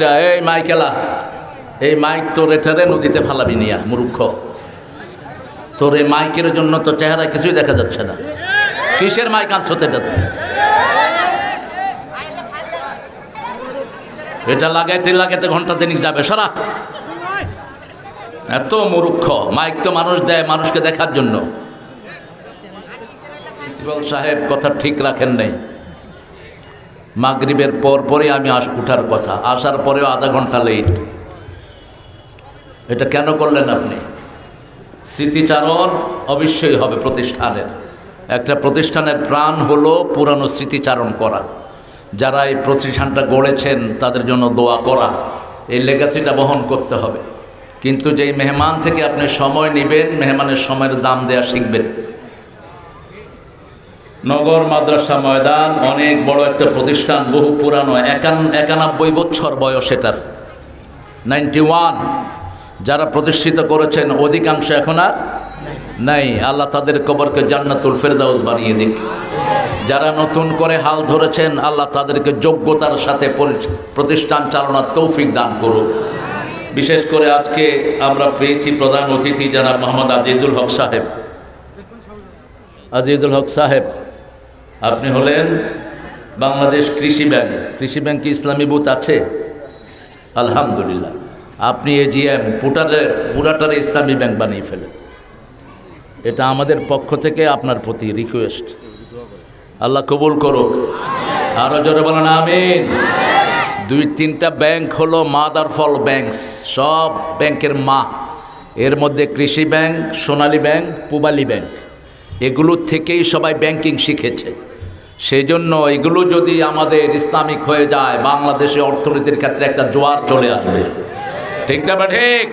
মাইকটা, এই মাইকেলা, এই মাইক তোর এটারে নদীতে ফালাবি নিয়া মূর্খ। তোর এই মাইকের জন্য তো চেহারা কিছুই দেখা যাচ্ছে না। কিসের মাইক আনছো এটা? তো এটা লাগাইতে লাগাইতে ঘন্টা দিনিক যাবে, সারা এত মূর্খ। মাইক তো মানুষ দেয় মানুষকে দেখার জন্য। প্রিন্সিপাল সাহেব কথা ঠিক রাখেন নাই। মাগরিবের পরই আমি উঠার কথা, আসার পরেও আধা ঘন্টা লেট। এটা কেন করলেন আপনি? স্মৃতিচারণ অবশ্যই হবে প্রতিষ্ঠানের। একটা প্রতিষ্ঠানের প্রাণ হলো পুরানো স্মৃতিচারণ করা। যারা এই প্রতিষ্ঠানটা গড়েছেন তাদের জন্য দোয়া করা, এই লেগাসিটা বহন করতে হবে। কিন্তু যেই মেহমান থেকে আপনি সময় নেবেন, মেহমানের সময়ের দাম দেয়া শিখবেন। নগর মাদ্রাসা ময়দান অনেক বড় একটা প্রতিষ্ঠান, বহু পুরানো, 91 বছর বয়স এটার, 91। যারা প্রতিষ্ঠিত করেছেন অধিকাংশ এখন আর নাই। আল্লাহ তাদের কবরকে জান্নাতুল ফেরদাউস বানিয়ে দিক। যারা নতুন করে হাল ধরেছেন আল্লাহ তাদেরকে যোগ্যতার সাথে প্রতিষ্ঠান চালানোর তৌফিক দান করুক। বিশেষ করে আজকে আমরা পেয়েছি প্রধান অতিথি জনাব মোহাম্মদ আজিজুল হক সাহেব। আজিজুল হক সাহেব, আপনি হলেন বাংলাদেশ কৃষি ব্যাংক। কৃষি ব্যাংকে ইসলামী বুথ আছে? আলহামদুলিল্লাহ। আপনি এজিএম পুরাটারে ইসলামী ব্যাংক বানিয়ে ফেলেন। এটা আমাদের পক্ষ থেকে আপনার প্রতি রিকোয়েস্ট। আল্লাহ কবুল করুক। আরো জোরে বলেন আমিন। 2-3টা ব্যাংক হলো মাদার ফল ব্যাংকস, সব ব্যাংকের মা। এর মধ্যে কৃষি ব্যাংক, সোনালী ব্যাংক, পূবালী ব্যাংক, এগুলো থেকেই সবাই ব্যাংকিং শিখেছে। সেই জন্য এগুলো যদি আমাদের ইসলামিক হয়ে যায়, বাংলাদেশে অর্থনীতির ক্ষেত্রে একটা জোয়ার চলে আসবে। ঠিক না ঠিক?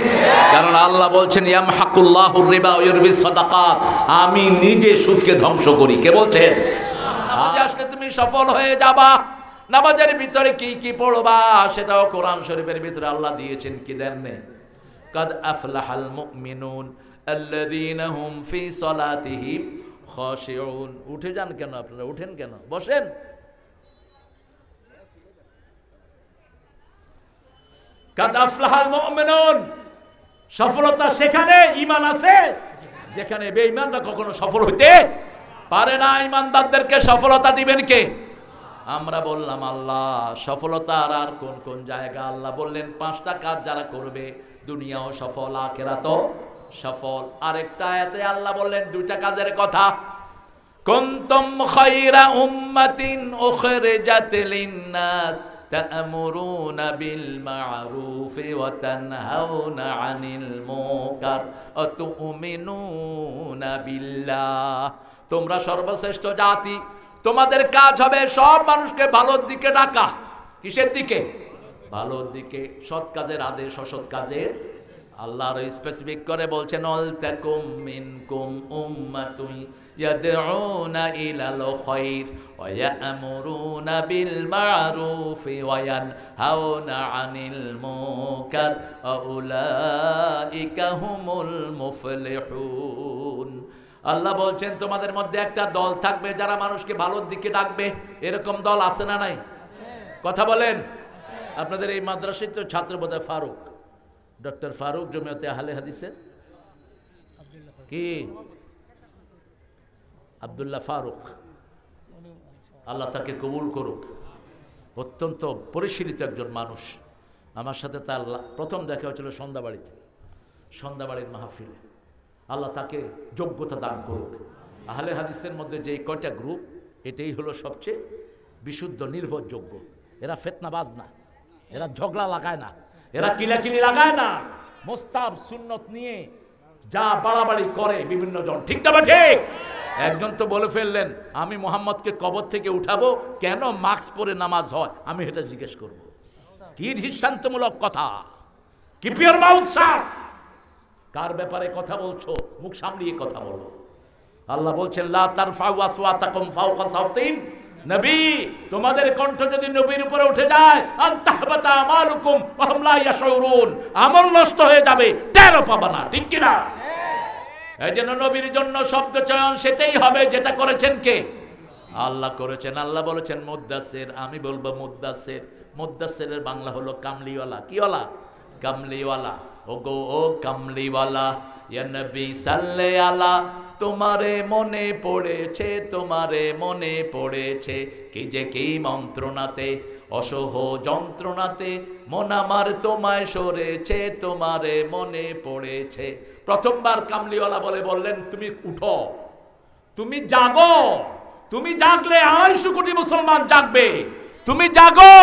কারণ আল্লাহ বলছেন ইয়ামহাকুল্লাহুর রিবা ওয়া ইউরবিস সাদাকাত, আমি নিজে সুদকে ধ্বংস করি। কে বলছেন? নামাজে আসলে তুমি সফল হয়ে যাবা। নামাজের ভিতরে কি কি পড়বা সেটাও কোরআন শরীফের ভিতরে আল্লাহ দিয়েছেন, কি দেন নেই? কাদ আফলাহাল মুমিনুন আল্লাযীনা হুম ফি সালাতিহিম খাশিউন। উঠে যান কেন আপনারা? উঠেন কেন? বসেন। কাদ আফলাহাল মুমিনুন, সফলতা সেখানে ঈমান আছে যেখানে বেঈমানরা কখনো সফল হইতে পারে না। ঈমানদারদেরকে সফলতা দিবেন কে? আমরা বললাম আল্লাহ। সফলতার আর কোন কোন জায়গা? আল্লাহ বললেন 5টা কাজ যারা করবে দুনিয়াও সফল আখিরাতও সফল। আরেকটা আয়াতে আল্লাহ বললেন 2টা কাজের কথা। কুনতুম খায়রা উম্মাতিন উখরিজাত লিন-নাস তা'মুরুনা বিল মা'রুফি ওয়া তানহাউনা আনিল মুনকার ওয়া তু'মিনুনা বিল্লাহ। তোমরা সর্বশ্রেষ্ঠ জাতি, তোমাদের কাজ হবে সব মানুষকে ভালোর দিকে ডাকা। কিসের দিকে? ভালোর দিকে। সৎ কাজের আদেশ, অসৎ কাজের। আল্লাহর স্পেসিফিক করে বলছেন ওয়ালতাকুম মিনকুম উম্মাতুন ইয়াদউনা ইলাল খায়র ওয়া ইয়া'মুরুনা বিল মা'রুফি ওয়া ইয়ানহাউনা আনিল মুনকার ওয়া উলাইকা হুমুল মুফলিহুন। আল্লাহ বলছেন তোমাদের মধ্যে একটা দল থাকবে যারা মানুষকে ভালোর দিকে ডাকবে। এরকম দল আছে না নাই? কথা বলেন। আপনাদের এই মাদ্রাসায় তো ছাত্র বোধহয় ফারুক, ডক্টর ফারুক, জমিয়তে আহলে হাদিসের কি আব্দুল্লাহ ফারুক, আল্লাহ তাকে কবুল করুক। অত্যন্ত পরিশীলিত একজন মানুষ। আমার সাথে তার প্রথম দেখা হয়েছিল সন্ধ্যাবাড়িতে, সন্ধ্যাবাড়ির মাহফিলে। আল্লাহ তাকে যোগ্যতা দান করুক। আহলে হাদিসের মধ্যে যে কয়টা গ্রুপ, এটাই হলো সবচেয়ে বিশুদ্ধ নির্ভরযোগ্য। এরা ফিতনাবাজ না, এরা ঝগড়া লাগায় না, এরা কিলাকিলি লাগায় না। মুস্তাব সুন্নত নিয়ে যা বাড়াবাড়ি করে বিভিন্ন জন। ঠিক না ঠিক? একজন তো বলে ফেললেন আমি মোহাম্মদকে কবর থেকে উঠাবো, কেন মাস্ক পরে নামাজ হয়? আমি এটা জিজ্ঞেস করব। কি দৃষ্টান্তমূলক কথা! কি পিওর মাউথ শাহ! কার ব্যাপারে কথা বলছো? মুখ সামলিয়ে কথা বলো। আল্লাহ বলছেন লা তারফাউ আসওয়াতাকুম ফাওকা সাওতিন নবী, তোমাদের কণ্ঠ যদি নবীর উপরে উঠে যায় আনতাহবাতা আমালুকুম ওয়া হুম লা ইয়াশউরুন, আমল নষ্ট হয়ে যাবে, টেরও পাবে না। ঠিক কি না? এই জন্য নবীর জন্য শব্দ চয়ন সেটাই হবে যেটা করেছেন কে? আল্লাহ করেছেন। আল্লাহ বলেছেন মুদ্দাসির, আমি বলবো মুদ্দাসির। মুদ্দাসসিরের বাংলা হলো কামলিওয়ালা। কিওয়ালা? কামলিওয়ালা। ও গো ও কামলিওয়ালা, ইয়া নবী সাল্লে আলা, তোমারে মনে পড়েছে, তোমারে মনে পড়েছে, কি যে কি মন্ত্রণাতে, অসহ যন্ত্রণাতে, মন আমার তোমায় সরেছে, তোমারে মনে পড়েছে। প্রথমবার কামলিওয়ালা বললেন তুমি উঠো, তুমি জাগো, তুমি জাগলে 250 কোটি মুসলমান জাগবে। তুমি জাগো,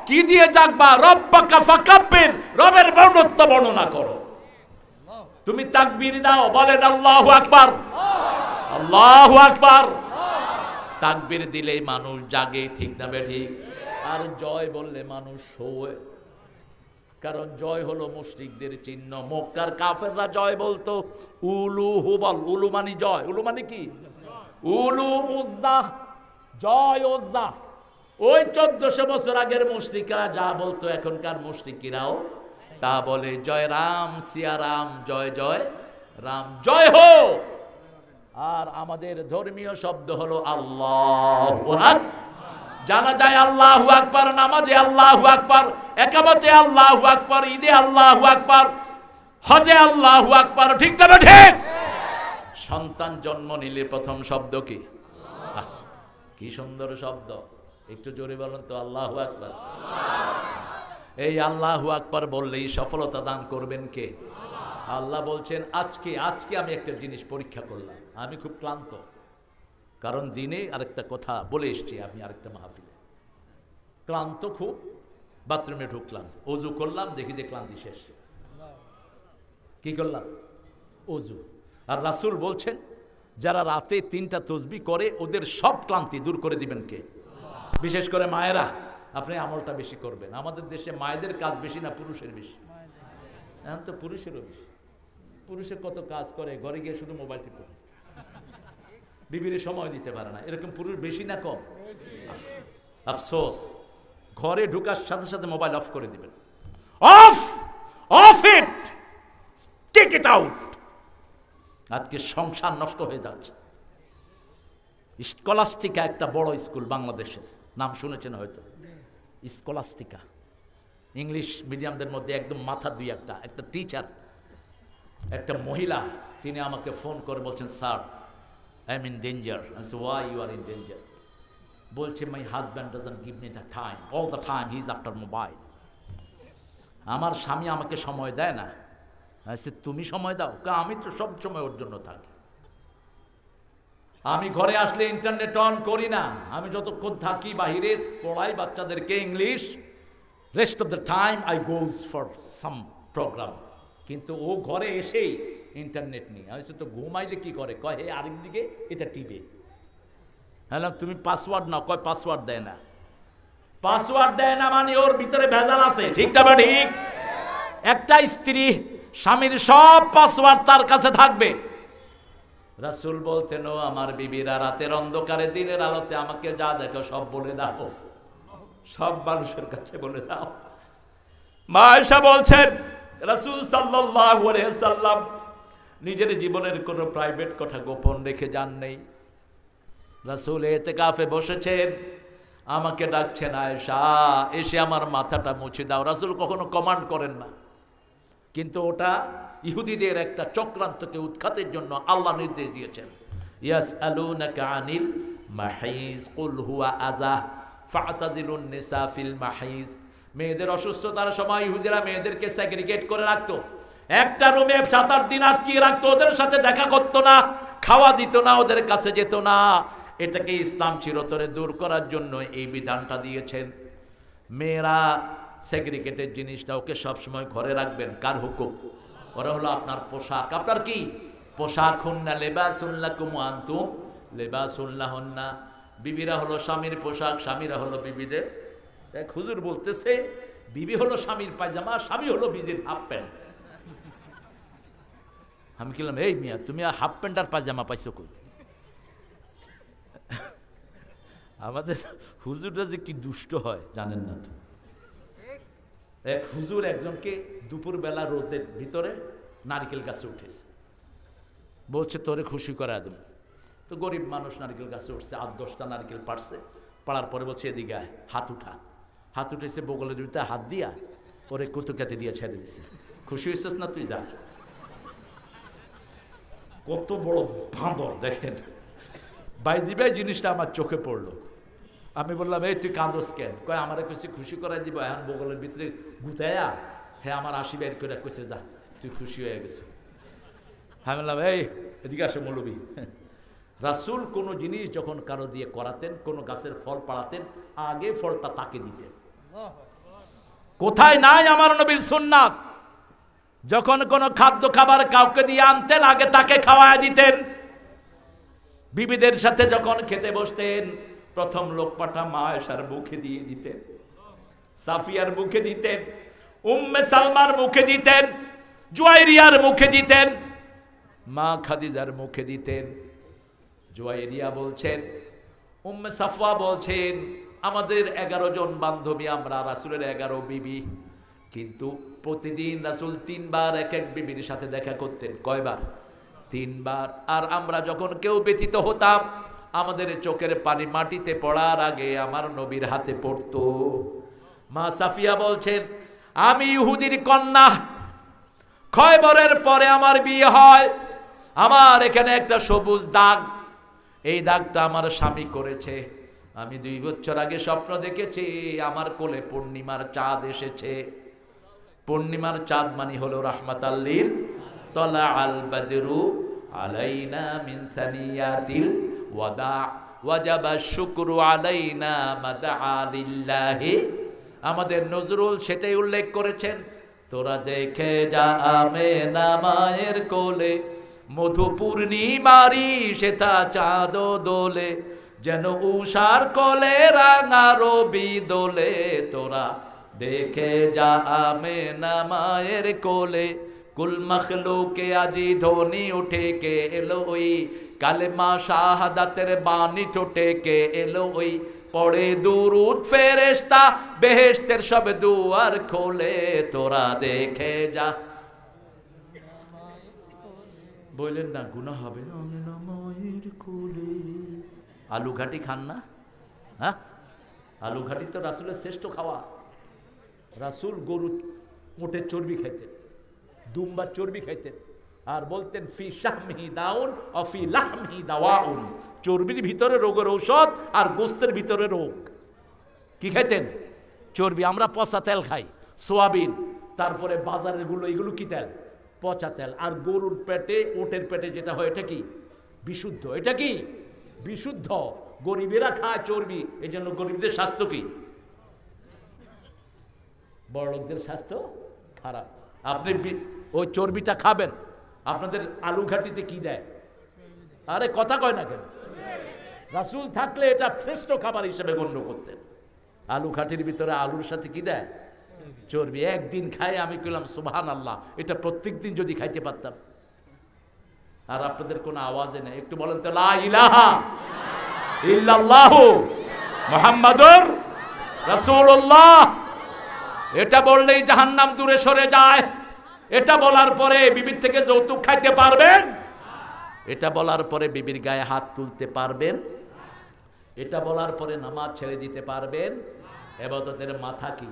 কি দিয়ে জাগবা? রব্বাকা ফাকাব্বির, রবের বর্ণত্ব বর্ণনা করো। তুমি তাকবীর দাও, বলেন আল্লাহু আকবার, আল্লাহু আকবার। তাকবীর দিলেই মানুষ জাগে, ঠিক না বেঠিক? আর জয় বললে মানুষ শোয়, কারণ জয় হলো মুশরিকদের চিহ্ন। মক্কার কাফেররা জয় বলতো উলু হুবল, উলু মানে জয়, উলু মানে কি? উলু উজ্জা, জয় উজ্জা। ওই 1400 বছর আগের মুশরিকরা যা বলতো, এখনকার মুশরিকিরাও তা বলে। জয় রাম সিয়া রাম, জয় জয় রাম, জয় হো। আর আমাদের ধর্মীয় শব্দ হলো আল্লাহু আকবার। জানা যায় আল্লাহু আকবার, নামাজে আল্লাহু আকবার, একামতে আল্লাহু আকবার, ঈদে আল্লাহু আকবার, হজে আল্লাহু আকবার, ঠিক তবে ঠিক। সন্তান জন্ম নিলে প্রথম শব্দ কি? কি সুন্দর শব্দ, একটু জোরে বলুন তো, আল্লাহু আকবার। এই আল্লাহু আকবার বললেই সফলতা দান করবেন কে? আল্লাহ বলছেন আজকে আমি একটা জিনিস পরীক্ষা করলাম, আমি খুব ক্লান্ত, কারণ দিনে আরেকটা কথা বলে এসছি, আমি আরেকটা মাহফিলে ক্লান্ত খুব। বাথরুমে ঢুকলাম, অজু করলাম, দেখি যে ক্লান্তি শেষ। কি করলাম? অজু। আর রাসূল বলছেন যারা রাতে 3টা তাসবিহ করে ওদের সব ক্লান্তি দূর করে দিবেন কে? বিশেষ করে মায়েরা, আপনি আমলটা বেশি করবেন। আমাদের দেশে মায়েদের কাজ বেশি না পুরুষের বেশি? এখন তো পুরুষেরও বেশি। পুরুষের কত কাজ করে, ঘরে গিয়ে শুধু মোবাইল টিপে, বিবির সময় দিতে পারে না। এরকম পুরুষ বেশি না কম? আফসোস, ঘরে ঢুকার সাথে সাথে মোবাইল অফ করে দিবেন। Off off it, take it out. আজকে সংসার নষ্ট হয়ে যাচ্ছে। স্কলাস্টিকা একটা বড় স্কুল বাংলাদেশের, নাম শুনেছেন হয়তো, স্কলাস্টিকা। ইংলিশ মিডিয়ামদের মধ্যে একদম মাথা দুই একটা টিচার, একটা মহিলা, তিনি আমাকে ফোন করে বলছেন, sir I am in danger. I say why you are in danger? বলছে my husband doesn't give me the time, all the time he is after mobile. আমার স্বামী আমাকে সময় দেয় না। তুমি সময় দাও? আমি তো সব সময় ওর জন্য থাকি। আমি ঘরে আসলে ইন্টারনেট অন করি না, আমি যতক্ষণ থাকি বাহিরে পড়াই বাচ্চাদেরকে English, rest of the time I goes for some program. কিন্তু ও ঘরে এসেই ইন্টারনেট নিয়ে, আমি তো ঘুমাইলে কি করে, কয় হে আরেকদিকে এটা টিপে। হ্যাঁ, তুমি পাসওয়ার্ড নাও, কয় পাসওয়ার্ড দেয় না। পাসওয়ার্ড দেয় না মানে ওর ভিতরে ভেজাল আছে, ঠিক তবে ঠিক? একটা স্ত্রী স্বামীর সব পাসওয়ার্ড তার কাছে থাকবে। রাসূল বলতেন, ও আমার বিবিরা, রাতের অন্ধকারে দিনের আলোতে আমাকে যা দেখো সব বলে দাও, সব মানুষের কাছে বলে দাও। মা আয়েশা বলছেন, রাসূল সাল্লাল্লাহু আলাইহি সাল্লাম নিজের জীবনের কোনো প্রাইভেট কথা গোপন রেখে যান নেই। রাসূল ইতিকাফে বসেছেন, আমাকে ডাকছেন, আয়েশা এসে আমার মাথাটা মুছে দাও। রাসূল কখনো কমান্ড করেন না, কিন্তু ওটা ইহুদিদের একটা চক্রান্তকে উৎখাতের জন্য আল্লাহ নির্দেশ দিয়েছেন। ইয়াসআলুনাকা আনিল মাহিজ কুল হুয়া আযা ফাতাযিলুন নিসা ফিল মাহিজ। মেয়েদের অসুস্থতার সময় ইহুদিরা মেয়েদেরকে সেগ্রিগেট করে রাখতো, একটা রুমে 7-8 দিন আটকিয়ে রাখতো, ওদের সাথে দেখা করতো না, খাওয়া দিত না, ওদের কাছে যেত না। এটাকে ইসলাম চিরতরে দূর করার জন্য এই বিধানটা দিয়েছেন। মেয়েরা সেগ্রিগেটেড জিনিসটা ওকে সবসময় ঘরে রাখবেন। কার হুকুম? ওরা হলো আপনার পোশাক। আপনার কি পোশাক? হুন্না লিবাসুন লাকুম ওয়া আনতুম লিবাসুন লাহুন্না। বিবিরা হলো স্বামীর পোশাক, স্বামীরা হলো বিবিদের। এক হুজুর বলতেছে, বিবি হলো স্বামীর পায়জামা, স্বামী হলো বিবির হাফ প্যান্ট। আমি বললাম, এই মিয়া তুমি হাফ প্যান্ট আর পায়জামা পাইছো কই? আমাদের হুজুররা যে কি দুষ্ট হয় জানেন না তো। এক হুজুর একজনকে দুপুরবেলা রোদের ভিতরে নারকেল গাছে উঠেছে, বলছে তোরে খুশি করা দেব। তো গরিব মানুষ নারকেল গাছে উঠছে, 8-10টা নারকেল পাড়ছে, পাড়ার পরে বলছে এদিকে হাত উঠা। হাত উঠেছে বগলের ভিতরে হাত দিয়া ওরে কুতুকাতে দিয়ে ছেড়ে দিছে। খুশি হয়েছিস না তুই? যা, কত বড় বাঁদর দেখেন। বাইদি ভাই জিনিসটা আমার চোখে পড়লো। আমি বললাম এই তুই কাঁদস কেন? কয় আমারে কইছে খুশি করাই দিব, এখন বগলের ভিতরে গুতায়া হ্যাঁ আমার আশি বের করে কইছে যা তুই খুশি হয়ে গেছে। আমি বললাম এই এদিকে আসো মৌলবী। রাসূল কোনো জিনিস যখন কারো দিয়ে করাতেন, কোনো গাছের ফল পাড়াতেন, আগে ফলটা তাকে দিতেন। কোথায় নাই আমার নবীর সুন্নাত? যখন কোনো খাদ্য খাবার কাউকে দিয়ে আনতেন, আগে তাকে খাওয়ায় দিতেন। বিবিদের সাথে যখন খেতে বসতেন, প্রথম লোকমাটা মা আয়েশার মুখে দিয়ে দিতেন, সাফিয়ার মুখে দিতেন, উম্মে সালমার মুখে দিতেন, জুয়াইরিয়ার মুখে দিতেন, মা খাদিজার মুখে দিতেন। জুয়াইরিয়া বলছেন, উম্মে সাফওয়া বলছেন, আমাদের 11 জন বান্ধবী, আমরা রাসূলের 11 বিবি, কিন্তু প্রতিদিন রাসূল 3 বার এক এক বিবির সাথে দেখা করতেন। কয়বার? 3 বার। আর আমরা যখন কেউ ব্যথিত হতাম, আমাদের চোখের পানি মাটিতে পড়ার আগে আমার নবীর হাতে পড়তো। মা সাফিয়া বলছেন, আমি ইহুদির কন্যা, খয়বরের পরে আমার বিয়ে হয়, আমার এখানে একটা সবুজ দাগ, এই দাগটা আমার স্বামী করেছে। আমি 2 বছর আগে স্বপ্ন দেখেছি আমার কোলে পূর্ণিমার চাঁদ এসেছে। পূর্ণিমার চাঁদ মানে হলো রাহমাতাল লিল তলা আল বাদরু আলাইনা মিন সানিয়াতিল ওয়াদা ওয়াজাবা শুকরু আলাইনা মাদআ লিল্লাহি। আমাদের নজরুল সেটাই উল্লেখ করেছেন, তোরা দেখে যা আমেনা মায়ের কোলে, মধু পূর্ণিমারি সেটা চাঁদ দোলে, যেন উষার কোলে রাঙা রবি দোলে, তোরা দেখে যা আমেনা মায়ের কোলে। কুল মখলুকে আজি ধ্বনি উঠে কে এলো ওই, কালেমা শাহাদাতের বাণী ঠোঁটে কে এলো ওই, পড়ে দুরূদ ফেরেশতা বেহেশতের সব দুয়ার খোলে, তোরা দেখে যা। বললেন না গুনাহ হবে? আমেনা মায়ের কোলে। আলু ঘাটি খান না? হ্যাঁ, আলু ঘাটি তো রাসূলের শ্রেষ্ঠ খাওয়া। রাসূল গরু উটের চর্বি খাইতেন, দুম্বার চর্বি খাইতেন, আর বলতেন ফি শাহমিহি দাউন ও ফি লাহমিহি দাওয়াউন, চর্বির ভিতরে রোগের ঔষধ আর গোস্তের ভিতরে রোগ। কি খাইতেন? চর্বি। আমরা পচা তেল খাই, সোয়াবিন, তারপরে বাজারের গুলো, এগুলো কি তেল? পচা তেল। আর গরুর পেটে, উটের পেটে যেটা হয় এটা কি? বিশুদ্ধ। এটা কি? বিশুদ্ধ। গরিবেরা খায় চর্বি, এই জন্য গরিবদের স্বাস্থ্য কি? বড় লোকদের স্বাস্থ্য খারাপ। আপনি ওই চর্বিটা খাবেন। আপনাদের আলু ঘাটিতে কি দেয়? আরে কথা কয় না কেন? রাসূল থাকলে এটা শ্রেষ্ঠ খাবার হিসেবে গণ্য করতেন। আলু ঘাটির ভিতরে আলুর সাথে কি দেয়? চর্বি। একদিন খাই আমি কইলাম সুবহানাল্লাহ, এটা প্রত্যেক দিন যদি খাইতে পারতাম। আর আপনাদের কোনো আওয়াজে নেই। একটু বলেন তো লা ইলাহা ইল্লাল্লাহু মুহাম্মাদুর রাসূলুল্লাহ। এটা বললেই জাহান্নাম দূরে সরে যায়। এটা বলার পরে বিবির থেকে যৌতুক খাইতে পারবেন? এটা বলার পরে বিবির গায়ে হাত তুলতে পারবেন? এটা বলার পরে নামাজ ছেড়ে দিতে পারবেন? ইবাদতের মাথা কি?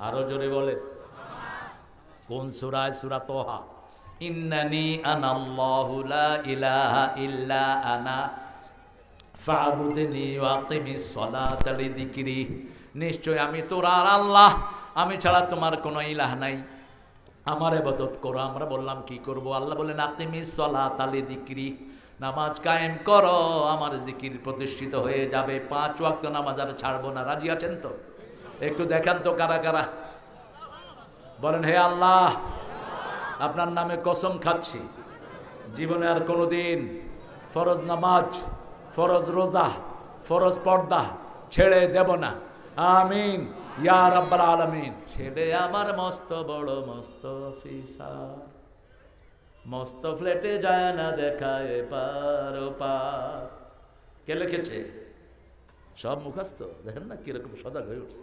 আরো জোরে বলেন। কোন সূরা? সূরা তোহা। ইন্নানি আনাল্লাহু লা ইলাহা ইল্লা আনা ফা'বুদনি ওয়াকিমিস সালাতা লিযিকরি। নিশ্চয় আমি তোর আর আল্লাহ, আমি ছাড়া তোমার কোনো ইলাহ নাই, আমার ইবাদত করো। আমরা বললাম কি করব? আল্লাহ বলেন আকিমিস সালাতা লিযিকরি, নামাজ কায়েম করো, আমার জিকির প্রতিষ্ঠিত হয়ে যাবে। 5 ওয়াক্ত নামাজ আর ছাড়বো না। রাজি আছেন তো? একটু দেখান তো কারা কারা। বলেন হে আল্লাহ, আপনার নামে কসম খাচ্ছি, জীবনে আর কোনোদিন ফরজ নামাজ, ফরজ রোজা, ফরজ পর্দা ছেড়ে দেব না। আমিন ইয়া রাব্বাল আলামিন। ছেলে আমার মস্ত বড় মস্ত অফিসার, মস্ত ফ্ল্যাটে যায় না দেখায় পার পার। কে লিখেছে? সব মুখস্থ। দেখেন না কিরকম সজাগ হয়ে উঠছে।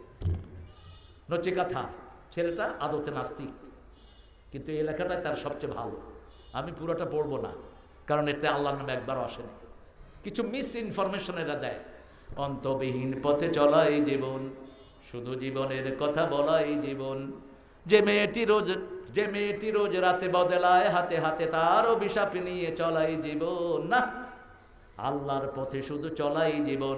নচিকাথা। ছেলেটা আদতে নাস্তিক, কিন্তু এই লেখাটাই তার সবচেয়ে ভালো। আমি পুরোটা পড়বো না, কারণ এতে আল্লাহর নামে একবারও আসেনি। কিছু মিস ইনফরমেশন এরা দেয়। অন্তবিহীন পথে চলা এই জীবন, শুধু জীবনের কথা বলাই জীবন। যে মেয়েটি রোজ রাতে বদলায় হাতে হাতে, তার অভিশাপ নিয়ে চলাই জীবন। না, আল্লাহর পথে শুধু চলাই জীবন,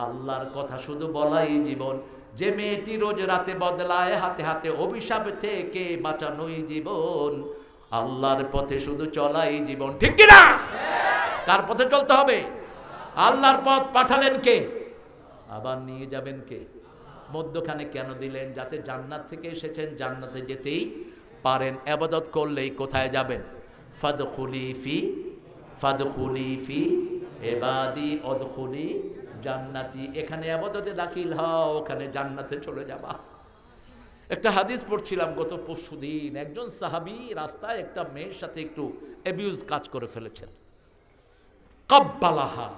আল্লাহর কথা শুধু বলাই জীবন। যে মেয়েটি রোজ রাতে বদলায় হাতে হাতে, অভিশাপ থেকে বাঁচানোই জীবন, আল্লাহর পথে শুধু চলাই জীবন। ঠিক কিনা? কার পথে চলতে হবে? আল্লাহর পথ পাঠালেন কে? আবার নিয়ে যাবেন কে? মধ্যখানে কেন দিলেন? যাতে জান্নাত থেকে এসেছেন, জান্নাতে যেতেই পারেন। ইবাদত করলেই কোথায় যাবেন? ফাদখুলি ফি ইবাদি ওয়াদখুলি জান্নাতি। এখানে ইবাদতে দাখিল হও, ওখানে জান্নাতে চলে যাবা। একটা হাদিস পড়ছিলাম গত পরশুদিন, একজন সাহাবী রাস্তায় একটা মেয়ের সাথে একটু অ্যাবিউজ কাজ করে ফেলেছেন। কাব্বালাহা।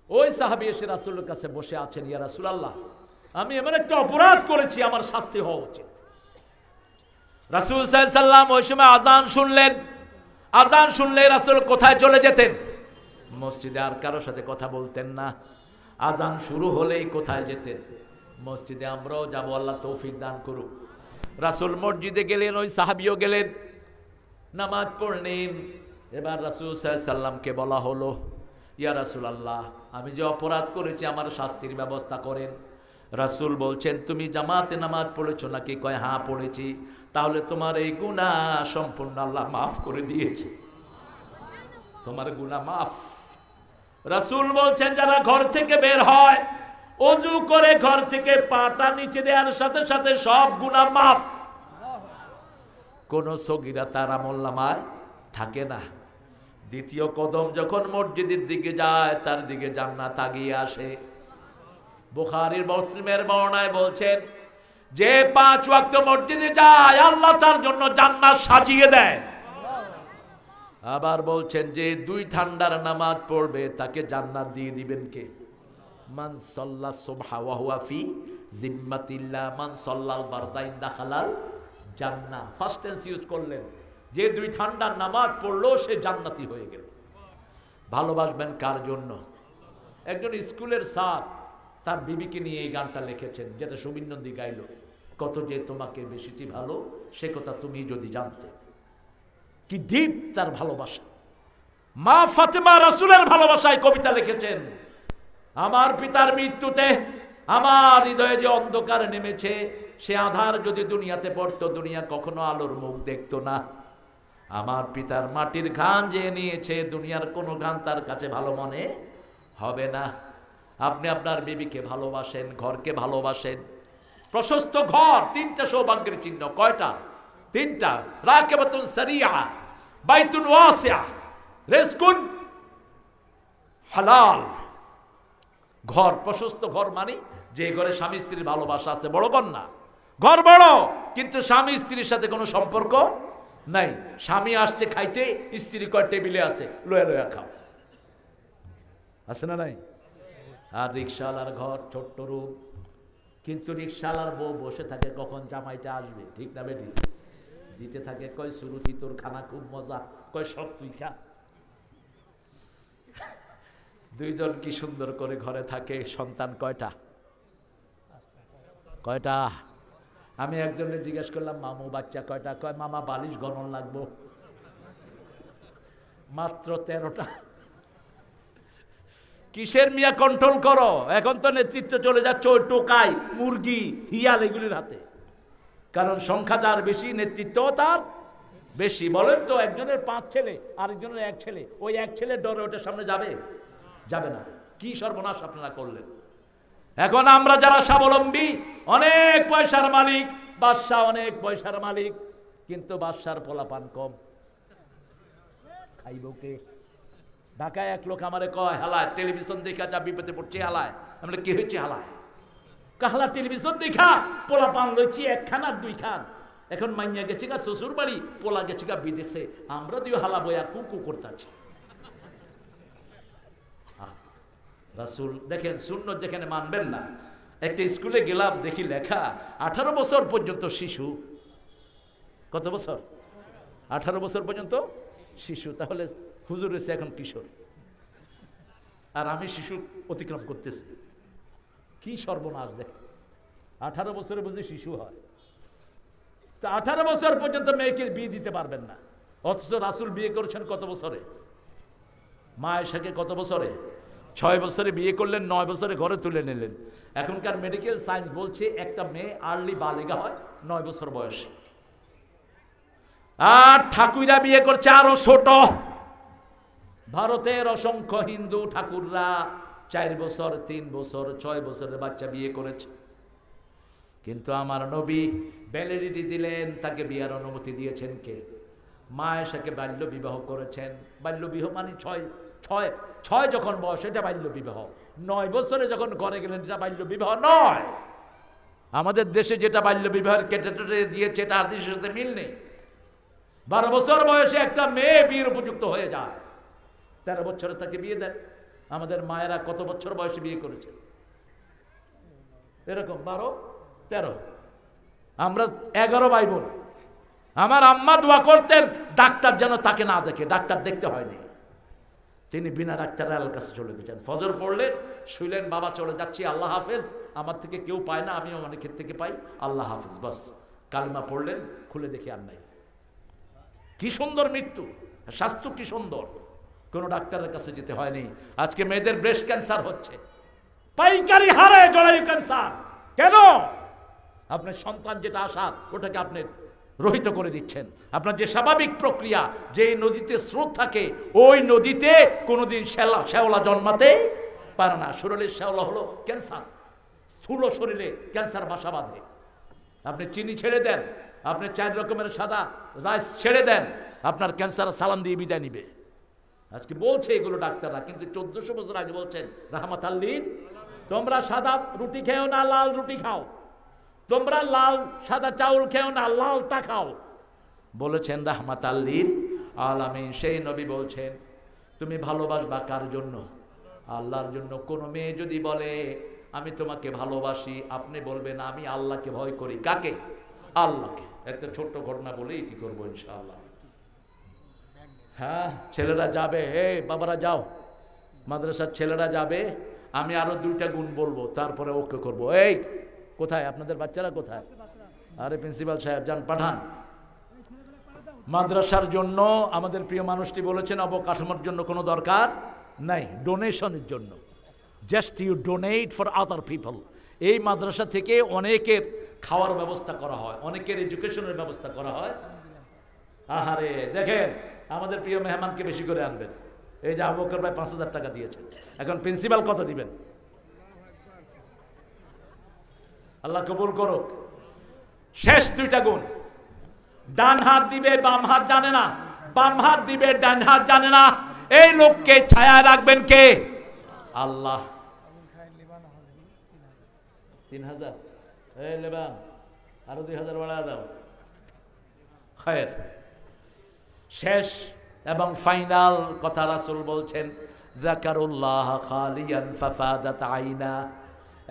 ওই সাহাবী এসে রাসূলের কাছে বসে আছেন, ইয়া রাসূলুল্লাহ, আমি এমন একটা অপরাধ করেছি, আমার শাস্তি হওয়া উচিত। রাসূল সাল্লাল্লাহু আলাইহি সাল্লাম ওই সময় আযান শুনলেন। আযান শুনলে রাসূল কোথায় চলে যেতেন? মসজিদে। আর কারোর সাথে কথা বলতেন না। আযান শুরু হলেই কোথায় যেতেন? মসজিদে। আমরাও যাব, আল্লাহ তৌফিক দান করুক। রাসূল মসজিদে গেলেন, ওই সাহাবীও গেলেন, নামাজ পড়লেন। এবার রাসূল সাল্লাল্লাহু আলাইহি সাল্লামকে বলা হলো, ইয়া রাসূলুল্লাহ, আমি যে অপরাধ করেছি আমার শাস্তির ব্যবস্থা করেন। রাসূল বলছেন, তুমি জামাতে নামাজ পড়েছো নাকি? কয় হ্যাঁ পড়েছি। তাহলে তোমার এই গুনাহ সম্পূর্ণ আল্লাহ মাফ করে দিয়েছে, তোমার গুনাহ মাফ। রাসূল বলছেন, যারা ঘর থেকে বের হয় ওযু করে ঘর থেকে পাটা নিচে দেওয়ার সাথে সাথে সব গুনাহ মাফ। কোন সগীরা তার আমলনামায় থাকে না। দ্বিতীয় কদম যখন মসজিদের দিকে যায়, তার দিকে জান্নাত আগিয়ে আসে। বুখারীর মুসলিমের বর্ণনায় বলছেন, যে 5 ওয়াক্ত মসজিদে যায় আল্লাহ তার জন্য জান্নাত সাজিয়ে দেয়। আবার বলছেন, যে 2 ঠান্ডার নামাজ পড়বে তাকে জান্নাত দিয়ে দিবেন কে? মান সাল্লা সুবহা ওয়া হুয়া ফি জিম্মাতিল্লাহ, মান সাল্লাল বারদাইন দাখালাল জান্নাহ। ফার্স্ট টেন্স ইউজ করলেন, যে 2 ঠান্ডার নামাজ পড়লো সে জান্নাতি হয়ে গেল। ভালোবাসবেন কার জন্য? একজন স্কুলের স্যার তার বিবিকে নিয়ে এই গানটা লিখেছেন, যেটা সুবীর নন্দী গাইল। কত যে তোমাকে বেশিছি ভালো, সে কথা তুমি যদি জানতে। কি ডিপ তার ভালোবাসা। মা ফাতেমা রাসূলের ভালোবাসায় কবিতা লিখেছেন, আমার পিতার মৃত্যুতে আমার হৃদয়ে যে অন্ধকার নেমেছে, সে আধার যদি দুনিয়াতে পড়তো, দুনিয়া কখনো আলোর মুখ দেখতো না। আমার পিতার মাটির ঘাম যে নিয়েছে, দুনিয়ার কোনো ঘাম তার কাছে ভালো মনে হবে না। আপনি আপনার বিবিকে ভালোবাসেন, ঘরকে ভালোবাসেন। প্রশস্ত ঘর 3টা সৌভাগ্যের চিহ্ন। কয়টা? 3টা। রাকিবাতুন সারিয়া, বাইতুন ওয়াসিয়া, রিজকুন হালাল। ঘর, প্রশস্ত ঘর মানে যে ঘরে স্বামী স্ত্রীর ভালোবাসা আছে। বড় ঘর না, ঘর বড় কিন্তু স্বামী স্ত্রীর সাথে কোনো সম্পর্ক নাই। স্বামী আসছে খাইতে, স্ত্রী কয় টেবিলে আছে, লয়া লয়া খাও। আছে না নাই? আর রিকশাওয়ালার ঘর ছোট্ট রুম, কিন্তু রিকশাওয়ালার বউ বসে থাকে কখন জামাইটা আসবে। ঠিক না বেটি? দিতে থাকে, কয় সুরুচি তোর খানা খুব মজা, কয় সব তুই খা। 2 জন কি সুন্দর করে ঘরে থাকে। সন্তান কয়টা? কয়টা? আমি একজনকে জিজ্ঞেস করলাম, মামু বাচ্চা কয়টা? কয় মামা বালিশ গণন লাগবো, মাত্র 13টা। কিসের মিয়া কন্ট্রোল করো? এখন তো নেতৃত্ব চলে যাচ্ছে ওই টোকাই, মুরগি, হিয়াল এগুলির হাতে। কারণ সংখ্যা যার বেশি, নেতৃত্ব তার বেশি। বলেন তো, একজনের 5 ছেলে, আরেকজনের 1 ছেলে, ওই 1 ছেলের ডরে ওটার সামনে যাবে? যাবে না। কি সর্বনাশ আপনারা করলেন। এখন আমরা যারা স্বাবলম্বী, অনেক পয়সার মালিক, বাদশা অনেক পয়সার মালিক, কিন্তু বাদশার পোলাপান কম। খাইব কে? ঢাকায় এক লোক আমারে কয়, হালায় টেলিভিশন দেখা যা বিপদে পড়ছে হালায়। আমরা কি হয়েছে হালায়? কাহলা টেলিভিশন দেখা পোলাপান লইছি 1 খান আর 2 খান। এখন মাইয়া গেছে গা শ্বশুর বাড়ি, পোলা গেছে গা বিদেশে, আমরা দিও হালা বয়া কুকু করতেছি। রাসূল দেখেন, সুন্নত যেখানে মানবেন না। একটা স্কুলে গেলাম, দেখি লেখা 18 বছর পর্যন্ত শিশু। কত বছর? 18 বছর পর্যন্ত শিশু। তাহলে হুজুর হয়েছে এখন কিশোর, আর আমি শিশু অতিক্রম করতেছি। কি সর্বনাশ দেখে, 18 বছরে বুঝি শিশু হয়। তো 18 বছর পর্যন্ত মেয়েকে বিয়ে দিতে পারবেন না, অথচ রাসূল বিয়ে করেছেন কত বছরে? মা আয়েশাকে কত বছরে? 6 বছরে বিয়ে করলেন, 9 বছরে ঘরে তুলে নিলেন। এখনকার মেডিকেল সায়েন্স বলছে একটা মেয়ে আর্লি বালিগা হয় 9 বছর বয়সে। আর ঠাকুররা বিয়ে করছে আরো ছোট। ভারতের অসংখ্য হিন্দু ঠাকুররা 4 বছর, 3 বছর, 6 বছরের বাচ্চা বিয়ে করেছে। কিন্তু আমার নবী ভ্যালিডিটি দিলেন, তাকে বিয়ার অনুমতি দিয়েছেন কে? মা আয়েশাকে বাল্য বিবাহ করেছেন। বাল্য বিবাহ মানে ছয় যখন বয়স এটা বাল্য বিবাহ। 9 বছরে যখন ঘরে গেলেন এটা বাল্য বিবাহ নয়। আমাদের দেশে যেটা বাল্য বিবাহের ক্যাটাগরি দিয়েছে এটা হাদিসের সাথে মিল নেই। 12 বছর বয়সে একটা মেয়ে বিয়ের উপযুক্ত হয়ে যায়, 13 বছরে তাকে বিয়ে দেন। আমাদের মায়েরা কত বছর বয়সে বিয়ে করেছে? এরকম 12, 13। আমরা 11 ভাই বোন। আমার আম্মা দোয়া করতেন ডাক্তার যেন তাকে না দেখে, ডাক্তার দেখতে হয়নি। তিনি বিনা ডাক্তারের কাছে চলে গেছেন। ফজর পড়লেন, শুইলেন, বাবা চলে যাচ্ছি, আল্লাহ হাফেজ, আমার থেকে কেউ পায় না, আমিও অনেকের থেকে পাই, আল্লাহ হাফেজ, বাস কালিমা পড়লেন, খুলে দেখি আর নাই। কি সুন্দর মৃত্যু, স্বাস্থ্য কি সুন্দর, কোনো ডাক্তারের কাছে যেতে হয়নি। আজকে মেয়েদের ব্রেস্ট ক্যান্সার হচ্ছে পাইকারি হারে, জরায়ু ক্যান্সার। কেন? আপনার সন্তান যেটা আশার ওটাকে আপনি রহিত করে দিচ্ছেন। আপনার যে স্বাভাবিক প্রক্রিয়া, যে নদীতে স্রোত থাকে, ওই নদীতে কোনোদিন শ্যাওলা জন্মাতে পারে না। শরীরের শ্যাওলা হলো ক্যান্সার, স্থূল শরীরে ক্যান্সার বাসা বাঁধে। আপনি চিনি ছেড়ে দেন, আপনি 4 রকমের সাদা রাইস ছেড়ে দেন, আপনার ক্যান্সার সালাম দিয়ে বিদায় নিবে। আজকে বলছে এগুলো ডাক্তাররা, কিন্তু 1400 বছর আগে বলছেন রাহমাত আল্লিন, তোমরা সাদা রুটি খেও না, লাল রুটি খাও। তোমরা লাল সাদা চাউল খেও না, লালটা খাও, বলেছেন রাহমাত আল্লিন আলামিন। সেই নবী বলছেন তুমি ভালোবাসবা কার জন্য? আল্লাহর জন্য। কোনো মেয়ে যদি বলে আমি তোমাকে ভালোবাসি, আপনি বলবেন আমি আল্লাহকে ভয় করি। কাকে? আল্লাহকে। একটা ছোট্ট ঘটনা বলেই কি করবো ইনশাআল্লাহ। হ্যাঁ, ছেলেরা যাবে, বাবারা যাও, মাদ্রাসার ছেলেরা যাবে, আমি আরো 2টা গুণ বলবো, তারপরে ওকে করবো। এই কোথায় আপনাদের বাচ্চারা কোথায়? আরে প্রিন্সিপাল সাহেব যান, পাঠান। মাদ্রাসার জন্য আমাদের প্রিয় মানুষটি বলেছেন অবকাঠামোর জন্য কোনো দরকার নাই, ডোনেশনের জন্য। Just you donate for other people. এই মাদ্রাসা থেকে অনেকের খাওয়ার ব্যবস্থা করা হয়, অনেকের এডুকেশনের ব্যবস্থা করা হয়। আহারে দেখেন, আমাদের প্রিয় মেহমানকে বেশি করে আনবেন। এই যে আবু বকর ভাই 5000 টাকা দিয়েছেন, এখন প্রিন্সিপাল কত দিবেন? আল্লাহ কবুল করুক। শেষ 2টা গুণ, ডান হাত দিবে বাম হাত জানে না, বাম হাত দিবে ডান হাত জানে না। এই লোককে ছায়ায় রাখবেন কে? আল্লাহ। 3000 এই লেবান, আরো 2000 বাড়া দাও। খায়ের। শেষ এবং ফাইনাল কথা রাসূল বলছেন যাকারুল্লাহ খালিয়ান ফাফাদাত আইনা।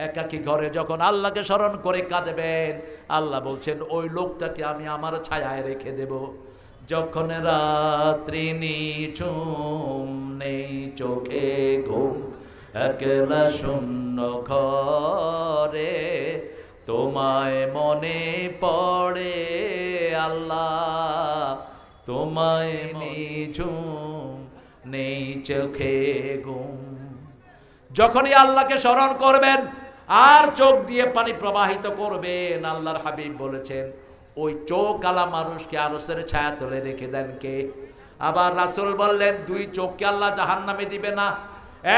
একাকী ঘরে যখন আল্লাহকে স্মরণ করে কাঁদবেন, আল্লাহ বলছেন ওই লোকটাকে আমি আমার ছায়ায় রেখে দেব। যখন রাত্রি নিঝুম, নেই চোখে ঘুম, একলা শূন্য ঘরে, তোমায় মনে পড়ে আল্লাহ, তোমায় নিঝুম, নেই চোখে ঘুম। যখনই আল্লাহকে স্মরণ করবেন আর চোখ দিয়ে পানি প্রবাহিত করবেন, আল্লাহর হাবিব বলেছেন ওই চোখ আলা মানুষকে আরশের ছায়া তলে রেখে দেন কে? আবার রাসূল বললেন 2 চোখকে আল্লাহ জাহান্নামে দিবে না।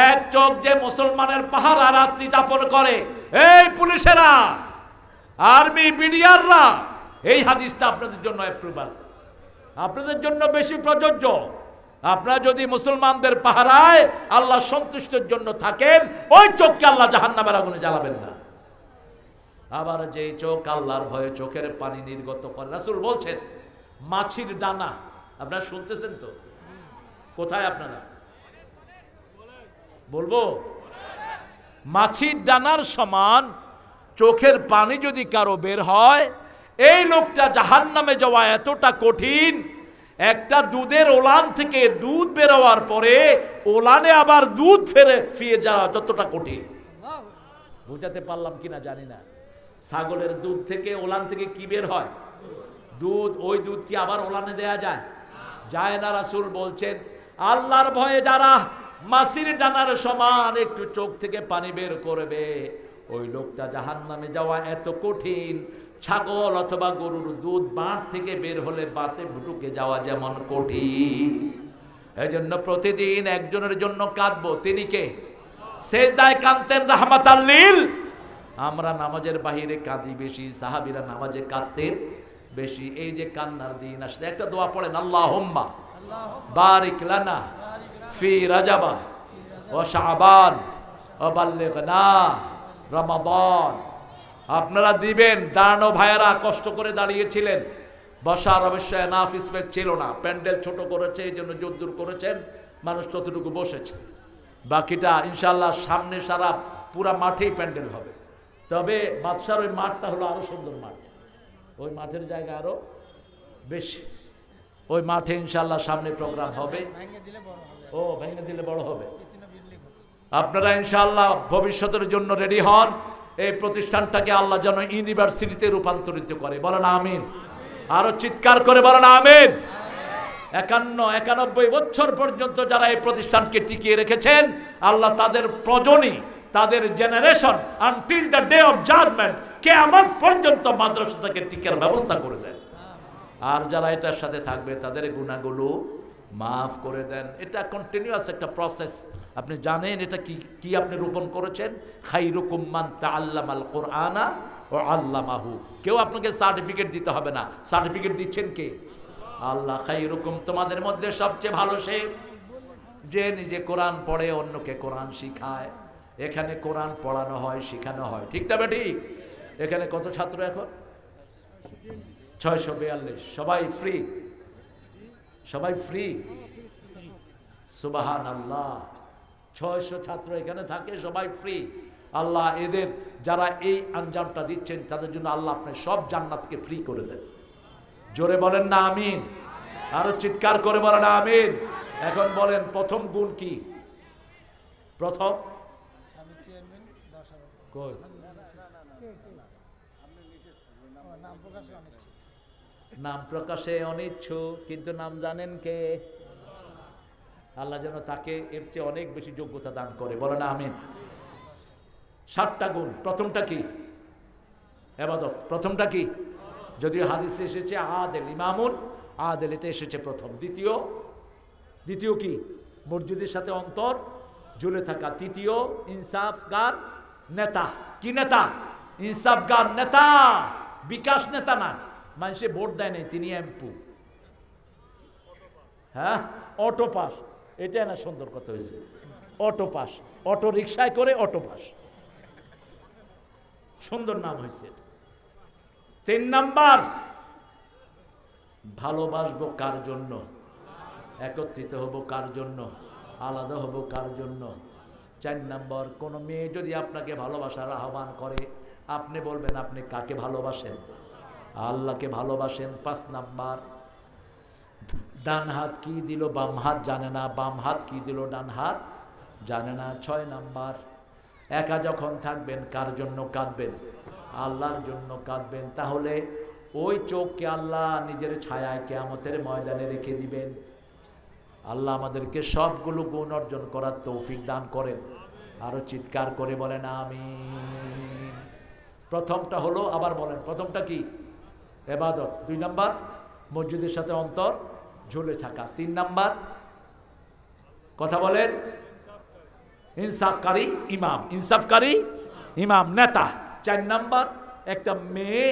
এক চোখ যে মুসলমানের পাহারা রাত্রি যাপন করে, এই পুলিশেরা, আর্মি, বিডিআররা, এই হাদিসটা আপনাদের জন্য অ্যাপ্রুভাল, আপনাদের জন্য বেশি প্রযোজ্য। আপনারা যদি মুসলমানদের পাহারায় আল্লাহ সন্তুষ্টের জন্য থাকেন, ওই চোখকে আল্লাহ জাহান্নামের আগুনে জ্বালাবেন না। আবার যেই চোখ আল্লাহর ভয়ে চোখের পানি নির্গত করে, রাসূল বলছেন মাছির ডানা, আপনারা শুনতেছেন তো? কোথায় আপনারা? বলবো, মাছির ডানার সমান চোখের পানি যদি কারো বের হয়, এই লোকটা জাহান্নামে যাওয়া এতটা কঠিন। একটা দুধের ওলান থেকে দুধ বেরোয়ার পরে ওলানে আবার দুধ ফিরে যাওয়া যতটা কঠিন, বুঝাতে পারলাম কিনা জানি না। ছাগলের দুধ থেকে, ওলান থেকে কি বের হয়? দুধ। ওই দুধ কি আবার ওলানে দেয়া যায়? যায় না। রাসূল বলছেন, আল্লাহর ভয়ে যারা মাছির ডানার সমান একটু চোখ থেকে পানি বের করবে, ওই লোকটা জাহান্নামে যাওয়া এত কঠিন। ছাগল অথবা গরুর দুধ বাঁট থেকে বের হলে বাতে ঢুকে যাওয়া যেমন কঠিন। এজন্য প্রতিদিন একজনের জন্য কাঁদবো। তিনি কে? সেজদায় কাঁদতেন রাহমাতাল লিল। আমরা নামাজের বাহিরে কাঁদি বেশি, সাহাবীরা নামাজে কাঁদতেন বেশি। এই যে কান্নার দিন আসলে একটা দোয়া পড়েন, আল্লাহুম্মা বারিক লানা ফি রাজাবা ওয়া শাবান ওয়া বাল্লিগনা রমাদান। আপনারা দিবেন। দাঁড়ানো ভাইয়েরা কষ্ট করে দাঁড়িয়েছিলেন, বসার অবশ্যই এনাফ স্পেস ছিল না, প্যান্ডেল ছোট করেছে, এই জন্য জোরদুর করেছেন, মানুষ ততটুকু বসেছে। বাকিটা ইনশাল্লাহ সামনে সারা পুরা মাঠেই প্যান্ডেল হবে। তবে বাদশার ওই মাঠটা হলো আরো সুন্দর মাঠ, ওই মাঠের জায়গা আরো বেশি। ওই মাঠে ইনশাল্লাহ সামনে প্রোগ্রাম হবে। ও ভেঙে দিলে বড় হবে। আপনারা ইনশাল্লাহ ভবিষ্যতের জন্য রেডি হন। এই প্রতিষ্ঠানটাকে আল্লাহ যেন ইউনিভার্সিটিতে রূপান্তরিত করে, বলেন আমিন। আরো চিৎকার করে বলেন আমিন। 91 বছর পর্যন্ত যারা এই প্রতিষ্ঠানকে টিকিয়ে রেখেছেন, আল্লাহ তাদের প্রজনী, তাদের generation until the day of judgment, কিয়ামত পর্যন্ত মাদ্রাসাটাকে টিকার ব্যবস্থা করে দেন। আর যারা এটার সাথে থাকবে তাদের গুনাহগুলো মাফ করে দেন। এটা কন্টিনিউয়াস একটা প্রসেস। আপনি জানেন এটা কি কি আপনি রোপণ করেছেন? খাইরুকুম মান তাআল্লামাল কুরআনা ওয়া আল্লামাহু। কেউ আপনাকে সার্টিফিকেট দিতে হবে না। সার্টিফিকেট দিচ্ছেন কে? আল্লাহ। খাইরুকুম, তোমাদের মধ্যে সবচেয়ে ভালো সে যে নিজে কোরআন পড়ে অন্যকে কোরআন শিখায়। এখানে কোরআন পড়ানো হয়, শেখানো হয়, ঠিক না ঠিক? এখানে কত ছাত্র এখন? 642। সবাই ফ্রি? সবাই ফ্রি? সুবহানাল্লাহ। 600 ছাত্র এখানে থাকে, সবাই ফ্রি। আল্লাহ এদের যারা এই আঞ্জামটা দিচ্ছেন তাদের জন্য আল্লাহ আপনি সব জান্নাতকে ফ্রি করে দেন। জোরে বলেন না আমিন। আরো চিৎকার করে বলেন আমিন। এখন বলেন প্রথম গুণ কি? প্রথম নাম প্রকাশে অনিচ্ছুক, কিন্তু নাম জানেন কে? আল্লাহ যেন তাকে এর চেয়ে অনেক বেশি যোগ্যতা দান করে, বলেন আমিন। 7টা গুণ। প্রথমটা কি? ইবাদত। প্রথমটা কি? যদিও হাদিসে এসেছে আদেল, ইমামুন আদেল, এটা এসেছে প্রথম। দ্বিতীয় কি? মসজিদের সাথে অন্তর ঝুলে থাকা। তৃতীয় ইনসাফগার নেতা। কি নেতা? ইনসাফগার নেতা, বিকাশ নেতা না। মানুষে ভোট দেয় নাই, তিনি এমপি। হ্যাঁ, অটো পাস। এটা না সুন্দর কথা হয়েছে, অটো পাস। অটো রিক্সায় করে অটো পাস, সুন্দর নাম হয়েছে। 3 নাম্বার, ভালোবাসবো কার জন্য? একত্রিত হব কার জন্য? আলাদা হব কার জন্য? 4 নাম্বার, কোন মেয়ে যদি আপনাকে ভালোবাসার আহ্বান করে, আপনি বলবেন আপনি কাকে ভালোবাসেন? আল্লাহকে ভালোবাসেন। 5 নাম্বার, ডান হাত কি দিল বাম হাত জানে না, বাম হাত কি দিল ডান হাত জানে না। 6 নাম্বার, একা যখন থাকবেন কার জন্য কাঁদবেন? আল্লাহর জন্য কাঁদবেন। তাহলে ওই চোখকে আল্লাহ নিজের ছায়ায় কিয়ামতের ময়দানে রেখে দিবেন। আল্লাহ আমাদেরকে সবগুলো গুণ অর্জন করার তৌফিক দান করেন। আরো চিৎকার করে বলেন আমিন। প্রথমটা হলো, আবার বলেন, প্রথমটা কি? ইবাদত। 2 নাম্বার, মসজিদের সাথে অন্তর ঝুলে থাকা। 3 নাম্বার, কথা বলেন, ইনসাফকারী ইমাম। ইনসাফকারী ইমাম, নেতা। 4 নাম্বার, একটা মেয়ে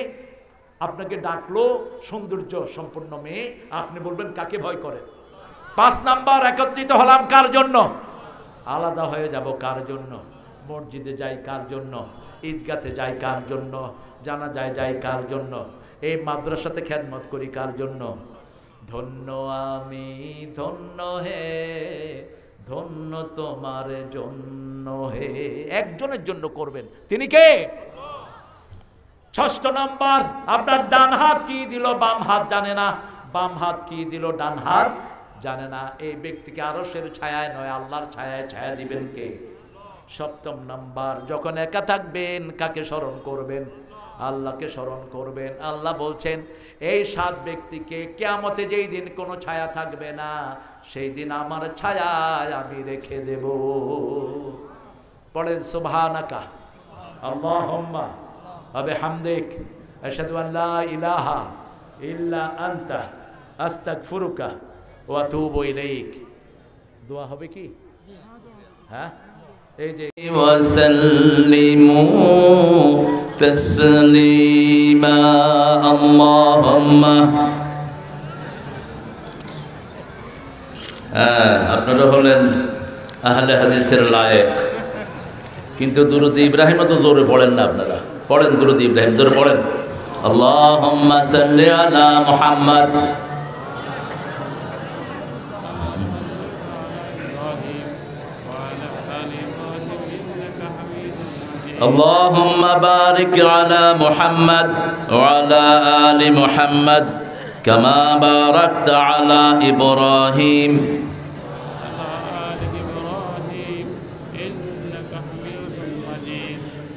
আপনাকে ডাকলো, সৌন্দর্য সম্পন্ন মেয়ে, আপনি বলবেন কাকে ভয় করেন? 5 নাম্বার, একত্রিত হলাম কার জন্য? আলাদা হয়ে যাব কার জন্য? মসজিদে যাই কার জন্য? ঈদগাতে যাই কার জন্য? জানাজায় যাই কার জন্য? এই মাদ্রাসাতে খেদমত করি কার জন্য? ধন্য আমি ধন্য হে, ধন্য তোমার জন্য হে। একজনের জন্য করবেন, তিনি কে? 6 নাম্বার, আপনার ডান হাত কি দিল বাম হাত জানে না, বাম হাত কি দিল ডান হাত জানে না। এই ব্যক্তিকে আরশের ছায়ায় নয় আল্লাহর ছায়ায় ছায়া দিবেন কে? সপ্তম নাম্বার, যখন একা থাকবেন কাকে স্মরণ করবেন? আল্লাহকে স্মরণ করবেন। আল্লাহ বলছেন এই 7 ব্যক্তিকে কিয়ামতে যেই দিন কোনো ছায়া থাকবে না, সেই দিন আমার ছায়ায় আমি রেখে দেব। পড়েন সুবহানাকা আল্লাহুম্মা ওয়া বিহামদিক আশহাদু আন লা ইলাহা ইল্লা আনতা আস্তাগফিরুকা ওয়া আতুবু ইলাইক। দোয়া হবে কি? হ্যাঁ, এই যে ওয়াসাল্লিমু তাসলিমা আল্লাহুম্মা। আপনারা হলেন আহলে হাদিসের লায়েক, কিন্তু দুরূদ ইব্রাহিম তো জোরে পড়েন না। আপনারা পড়েন দুরূদ ইব্রাহিম, জোরে পড়েন। আল্লাহুম্মা সাল্লি আলা মুহাম্মদ। اللهم بارك على محمد وعلى آل محمد كما باركت على إبراهيم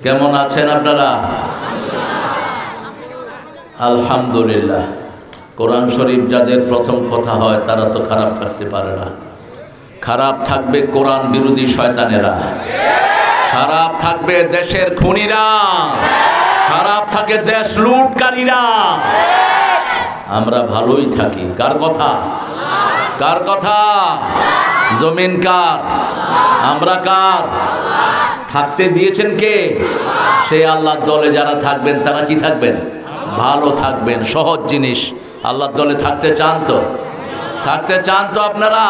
কেমন আছেন আপনারা? আলহামদুলিল্লাহ। কোরআন শরীফ যাদের প্রথম কথা হয় তারা তো খারাপ থাকতে পারে না। খারাপ থাকবে কোরআন বিরোধী শয়তানেরা, খারাপ থাকবে দেশের খুনিরা, খারাপ থাকে দেশ লুটকারীরা। আমরা ভালোই থাকি। কার কথা? কার কথা? জমিন কার? আমরা কার? থাকতে দিয়েছেন কে? সেই আল্লাহর দলে যারা থাকবেন তারা কি থাকবেন? ভালো থাকবেন। সহজ জিনিস। আল্লাহর দলে থাকতে চান তো? থাকতে চান তো আপনারা?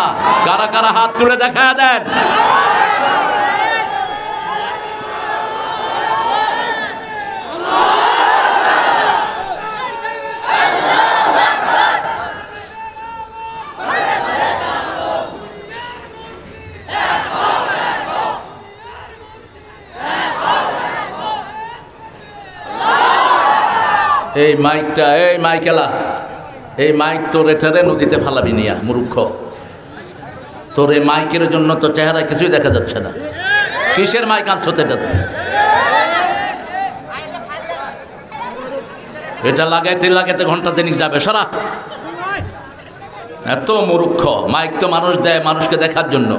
কারা কারা হাত তুলে দেখা দেন। এই মাইকটা, এই মাইকেলা, এই মাইক তোর এটারে নদীতে ফালাবি নিয়া মূর্খ। তোর এই মাইকের জন্য তো চেহারা কিছুই দেখা যাচ্ছে না। কিসের মাইক আনছো এটা? তো এটা লাগাইতে লাগাইতে ঘন্টা তিনিক যাবে। সারা এত মূর্খ। মাইক তো মানুষ দেয় মানুষকে দেখার জন্য।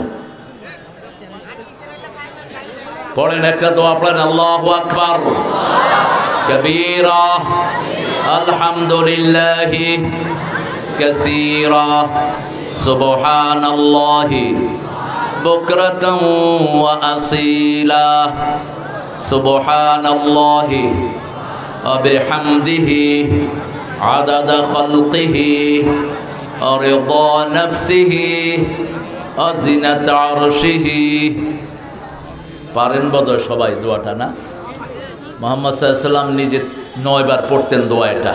পড়েন একটা দোয়া পড়েন, আল্লাহু আকবার كبيرا الحمد لله كثيرا سبحان الله بكرة وأصيلا سبحان الله وبحمده عدد خلقه ورضا نفسه وزنة عرشه। পারেন বোধহয় সবাই দোয়াটা, না? মুহাম্মদ সাল্লাল্লাহু আলাইহি ওয়াসাল্লাম নিজে 9 বার পড়তেন দোয়া এটা।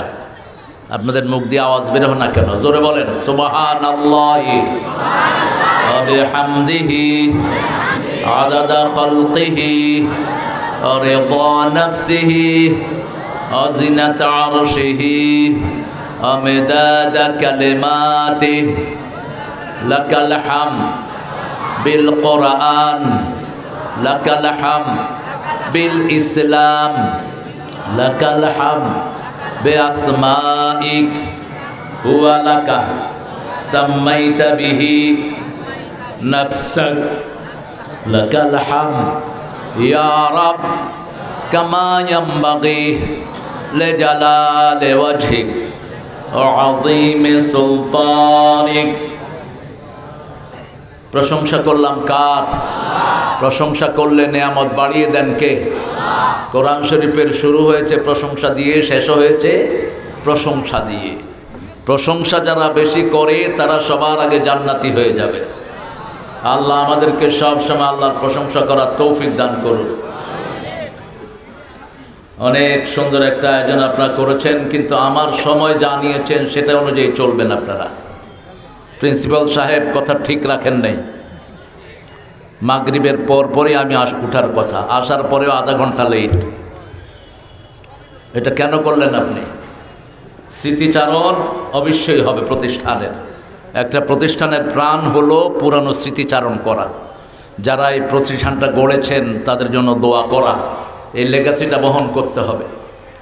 আপনাদের মুখ দিয়ে আওয়াজ বের হয় না কেন? জোরে বলেন সুবহানাল্লাহি ওয়া বিহামদিহি আদাদা খালকিহি ওয়া রিদা নাফসিহি ওয়া জিনাতা আরশিহি ওয়া মিদাদা কালিমাতিহি লাকাল হামদ বিল কুরআন লাকাল হামদ বিল ইসলাম লাকাল হামদ বিআসমাইক হুয়া লাকা সাম্মাইতা বিহি নাফসাক লাকাল হামদ ইয়া রাব কামা ইয়ানবাগি লিজালালি ওয়াজহিক ওয়া আযীমি সুলতানিক। প্রশংসা করলাম কার? প্রশংসা করলে নেয়ামত বাড়িয়ে দেন কে? কোরআন শরীফের শুরু হয়েছে প্রশংসা দিয়ে, শেষ হয়েছে প্রশংসা দিয়ে। প্রশংসা যারা বেশি করে তারা সবার আগে জান্নাতি হয়ে যাবে। আল্লাহ আমাদেরকে সব সময় আল্লাহর প্রশংসা করার তৌফিক দান করুন। অনেক সুন্দর একটা আয়োজন আপনারা করেছেন, কিন্তু আমার সময় জানিয়েছেন সেটা অনুযায়ী চলবেন আপনারা। প্রিন্সিপাল সাহেব কথা ঠিক রাখেন নাই। মাগরিবের পরই আমি উঠার কথা, আসার পরেও আধা ঘন্টা লেট। এটা কেন করলেন আপনি? স্মৃতিচারণ অবশ্যই হবে প্রতিষ্ঠানের। একটা প্রতিষ্ঠানের প্রাণ হলো পুরানো স্মৃতিচারণ করা। যারা এই প্রতিষ্ঠানটা গড়েছেন তাদের জন্য দোয়া করা, এই লেগাসিটা বহন করতে হবে।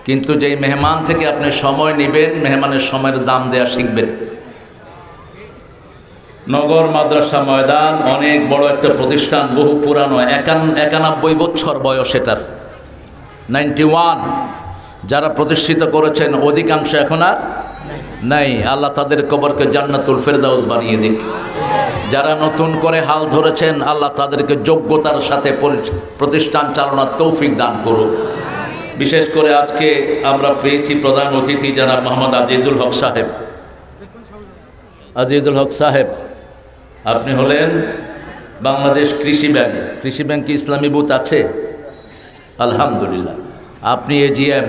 কিন্তু যেই মেহমান থেকে আপনি সময় নেবেন, মেহমানের সময়ের দাম দেয়া শিখবেন। নগর মাদ্রাসা ময়দান অনেক বড় একটা প্রতিষ্ঠান, বহু পুরানো, 91 বছর বয়স এটার, 91। যারা প্রতিষ্ঠিত করেছেন অধিকাংশ এখন আর নাই। আল্লাহ তাদের কবরকে জান্নাতুল ফেরদাউস বানিয়ে দিক। যারা নতুন করে হাল ধরেছেন আল্লাহ তাদেরকে যোগ্যতার সাথে প্রতিষ্ঠান চালানোর তৌফিক দান করুক। বিশেষ করে আজকে আমরা পেয়েছি প্রধান অতিথি জনাব মোহাম্মদ আজিজুল হক সাহেব। আজিজুল হক সাহেব, আপনি হলেন বাংলাদেশ কৃষি ব্যাংক। কৃষি ব্যাংকে ইসলামী বুথ আছে? আলহামদুলিল্লাহ। আপনি এজিএম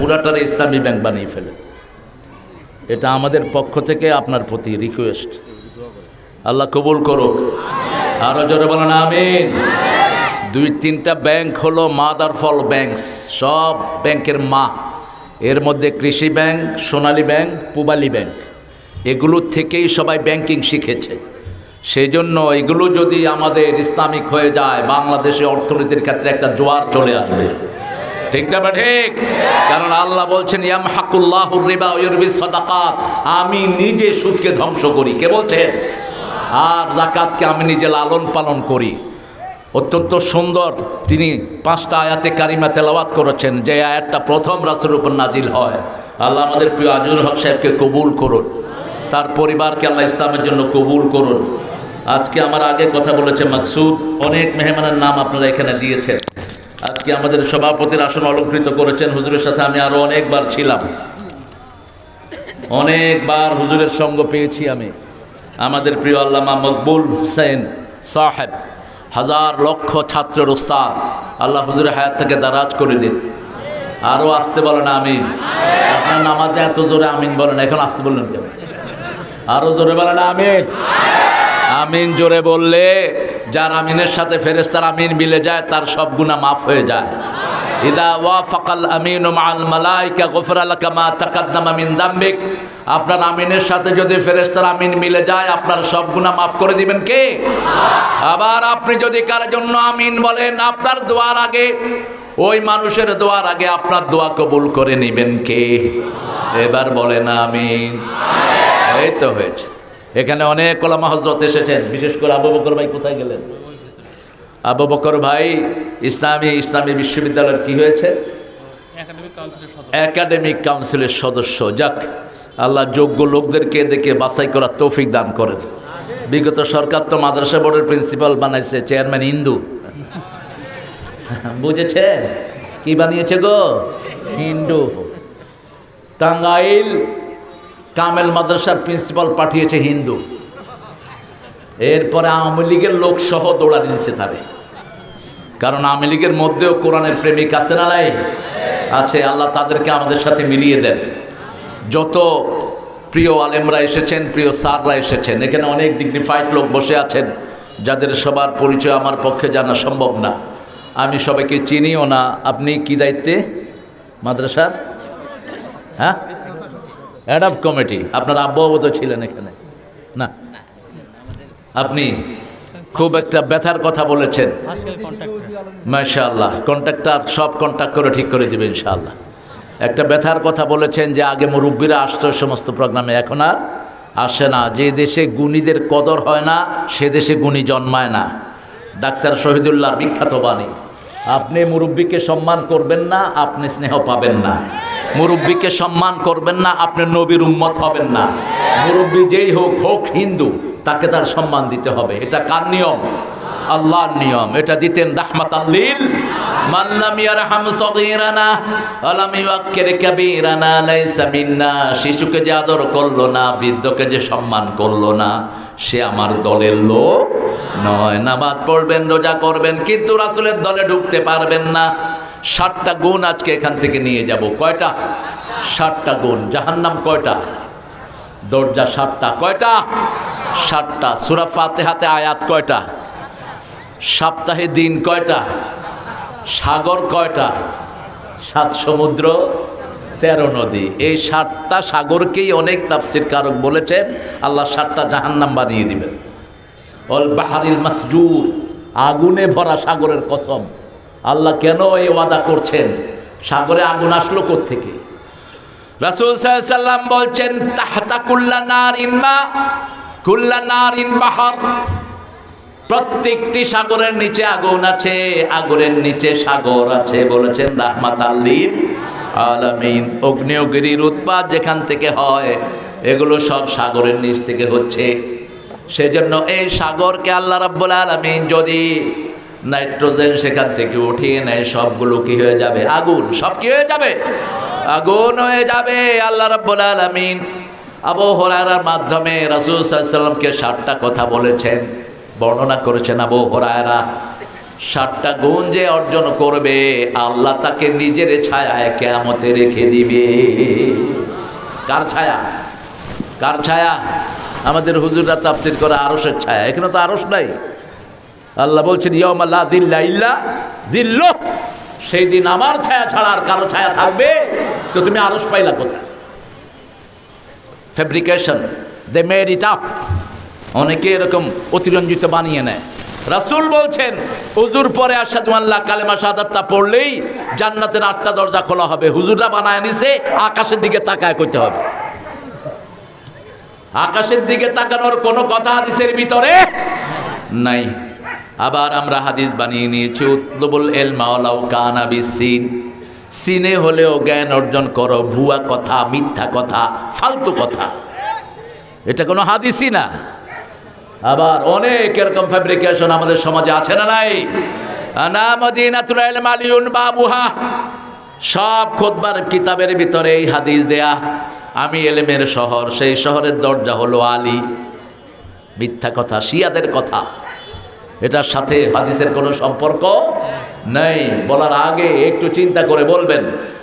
পুরাটারে ইসলামী ব্যাংক বানিয়ে ফেলেন। এটা আমাদের পক্ষ থেকে আপনার প্রতি রিকোয়েস্ট। আল্লাহ কবুল করুক। আরো জোরে বলেন আমিন। 2-3টা ব্যাংক হলো মাদার ফল ব্যাংকস, সব ব্যাংকের মা। এর মধ্যে কৃষি ব্যাংক, সোনালী ব্যাংক, পূবালী ব্যাংক, এগুলোর থেকেই সবাই ব্যাংকিং শিখেছে। সেই জন্য এগুলো যদি আমাদের ইসলামিক হয়ে যায়, বাংলাদেশে অর্থনীতির ক্ষেত্রে একটা জোয়ার চলে আসবে। ঠিক না ঠিক? কারণ আল্লাহ বলছেন ইয়ামহাকুল্লাহুর রিবা ওয়া ইউরবিস সাদাকাত, আমি নিজে সুদকে ধ্বংস করি। কে বলছেন? আর যাকাতকে আমি নিজে লালন পালন করি। অত্যন্ত সুন্দর তিনি 5টা আয়াতে কারিমা তেলাওয়াত করেছেন, যে আয়াতটা প্রথম রাসূলের উপর নাজিল হয়। আল্লাহ আমাদের প্রিয় আজিজুল হক সাহেবকে কবুল করুন, তার পরিবারকে আল্লাহ ইসলামের জন্য কবুল করুন। আজকে আমার আগে কথা বলেছে মাকসুদ, অনেক মেহমানের নাম আপনারা এখানে দিয়েছেন। আজকে আমাদের সভাপতির আসন অলঙ্কৃত করেছেন। হুজুরের সাথে আমি আরও অনেকবার ছিলাম, অনেকবার হুজুরের সঙ্গ পেয়েছি আমি। আমাদের প্রিয় আল্লামা মকবুল হোসেন সাহেব, হাজার লক্ষ ছাত্রের উস্তাদ, আল্লাহ হুজুরের হায়াত থেকে দারাজ করে দিন। আরও আসতে বলেন আমিন। আপনার নামাজে এত জোরে আমিন বলেন, এখন আসতে বললেন কেন? আরও জোরে বলেন আমিন। আমিন জোরে বললে যার আমিনের সাথে ফেরেশতার আমিন মিলে যায় তার সব গুনাহ মাফ হয়ে যায়। ইদা ওয়াফাকাল আমিনু মাআল মালাইকা গফরা লাকা মা তাকাদ্দামা মিন যামবিক। আপনার আমিনের সাথে যদি ফেরেশতার আমিন মিলে যায় আপনার সব গুনাহ মাফ করে দিবেন কে? আবার আপনি যদি কার জন্য আমিন বলেন, আপনার দোয়ার আগে, ওই মানুষের দোয়ার আগে আপনার দোয়া কবুল করে নেবেন কে? এবার বলেন আমিন। এই তো হয়েছে। এখানে অনেক ওলামা হযরত এসেছেন, বিশেষ করে আবু বকর ভাই কোথায় গেলেন? আবু বকর ভাই ইসলামী বিশ্ববিদ্যালয়ের কি হয়েছে? একাডেমিক কাউন্সিলের সদস্য। যাক, আল্লাহ যোগ্য লোকদেরকে দেখে বাছাই করার তৌফিক দান করেন। বিগত সরকার তো মাদ্রাসা বোর্ডের প্রিন্সিপাল বানাইছে চেয়ারম্যান হিন্দু। বুঝেছেন কি বানিয়েছে গো? হিন্দু। টাঙ্গাইল কামেল মাদ্রাসার প্রিন্সিপাল পাঠিয়েছে হিন্দু। এরপরে আওয়ামী লীগের লোক সহ দৌড়া দিয়েছে তারে, কারণ আওয়ামী লীগের মধ্যেও কোরআনের প্রেমিক আছে না নাই? আছে। আল্লাহ তাদেরকে আমাদের সাথে মিলিয়ে দেন। যত প্রিয় আলেমরা এসেছেন, প্রিয় স্যাররা এসেছেন, এখানে অনেক ডিগনিফাইড লোক বসে আছেন যাদের সবার পরিচয় আমার পক্ষে জানা সম্ভব না। আমি সবাইকে চিনিও না। আপনি কি দায়িত্বে মাদ্রাসার? হ্যাঁ, হেড অফ কমিটি। আপনার আব্বাও তো ছিলেন এখানে না? আপনি খুব একটা ব্যথার কথা বলেছেন। মাশাআল্লাহ, কন্ট্রাক্টর সব কন্ট্যাক্ট করে ঠিক করে দেবে ইনশাআল্লাহ। একটা ব্যথার কথা বলেছেন যে আগে মুরব্বীরা আসতো সমস্ত প্রোগ্রামে, এখন আর আসে না। যে দেশে গুণীদের কদর হয় না সে দেশে গুণী জন্মায় না। ডাক্তার শহীদুল্লাহ বিখ্যাত বাণী, আপনি মুরব্বীকে সম্মান করবেন না আপনি স্নেহ পাবেন না। মুরব্বীকে সম্মান করবেন না আপনি নবীর উম্মত হবেন না। মুরব্বী যেই হোক, হোক হিন্দু, তাকে তার সম্মান দিতে হবে। এটা কার নিয়ম? আল্লাহর নিয়ম। এটা দিতেন রাহমাতাল লিল মান লাম ইয়ারহাম সগীরানা ওয়া লাম ইউক্কির কাবীরানা লাইসা মিন্না। শিশুকে যে আদর করলো না, বৃদ্ধকে যে সম্মান করলো না, সে আমার দলের লোক নয়। নামাজ পড়বেন, রোজা করবেন, কিন্তু রাসূলের দলে ঢুকতে পারবেন না। 7টা গুণ আজকে এখান থেকে নিয়ে যাব। কয়টা? 7টা গুণ। জাহান্নাম কয়টা? দরজা 7টা। কয়টা? 7টা। সূরা ফাতিহাতে আয়াত কয়টা? সপ্তাহে দিন কয়টা? সাগর কয়টা? 7 সমুদ্র 13 নদী। এই 7টা সাগরকেই অনেক তাফসীর কারক বলেছেন আল্লাহ 7টা জাহান্নাম বানিয়ে দিবেন। অল বাহরিল মাসজুর, আগুনে ভরা সাগরের কসম। আল্লাহ কেন এই ওয়াদা করছেন? সাগরে আগুন আসলো কোত্থেকে? রাসূল সাল্লাল্লাহু আলাইহি সাল্লাম বলছেন, তাহতা কুল্লা নারিন মা, কুল্লা নারিন বাহর। প্রত্যেকটি সাগরের নিচে আগুন আছে, আগুনের নিচে সাগর আছে। বলেছেন রাহমাতাল লিল আলামিন। আগ্নেয়গিরির উৎপাত যেখান থেকে হয় এগুলো সব সাগরের নিচ থেকে হচ্ছে। সেজন্য এই সাগরকে আল্লাহ রাব্বুল আলামিন যদি নাইট্রোজেন সেখান থেকে উঠিয়ে নেয়, সবগুলো কি হয়ে যাবে? আগুন। সব কি হয়ে যাবে? আগুন হয়ে যাবে। আল্লাহ রাব্বুল আলামিন আবু হুরায়রার মাধ্যমে রাসূল সাল্লাল্লাহু আলাইহি সাল্লামকে 7টা কথা বলেছেন, বর্ণনা করেছেন। আবু হুরায়রা 7টা গুণ যে অর্জন করবে, আল্লাহ তাকে নিজের ছায়ায় কিয়ামতে রেখে দিবে। কার ছায়া? কার ছায়া? আমাদের হুজুররা তাফসীর করে আরশের ছায়া। এখানে তো আরশ নাই। আল্লাহ বলছেন ইয়াউমা লা যিল্লা ইল্লা যিল্লুহ। সেই দিন আমার ছায়া ছাড়া আর কারো ছায়া থাকবে? তো তুমি আরশ পাইলা কোথায়? Fabrication, they made it up. অনেকে এরকম অতিরঞ্জিত বানিয়ে নেয়। রাসূল বলছেন হুজুর পরে আশহাদু আল্লাহ কালেমা শাহাদাতটা পড়লেই জান্নাতের 8টা দরজা খোলা হবে। হুজুররা বানায় নিছে, আকাশের দিকে তাকায় কইতে হবে। আকাশের দিকে তাকানোর কোনো কথা হাদিসের ভিতরে নাই। আবার আমরা হাদিস বানিয়ে নিয়েছি, উতলুবুল ইলমা ওয়ালাউ কানা বিসিন। সিনে হলেও জ্ঞান অর্জন করো। ভুয়া কথা, মিথ্যা কথা, ফালতু কথা, এটা কোনো হাদিসই না। আবার অনেক এরকম ফ্যাব্রিকেশন আমাদের সমাজে আছে না নাই? আনা মদিনাতুল ইলম আলিউন বাবুহা। সব খুতবার কিতাবের ভিতরে এই হাদিস দেয়া, আমি এলেমের শহর, সেই শহরের দরজা হলো আলী। মিথ্যা কথা, শিয়াদের কথা। এটার সাথে হাদিসের কোনো সম্পর্ক নেই। বলার আগে একটু চিন্তা করে বলবেন,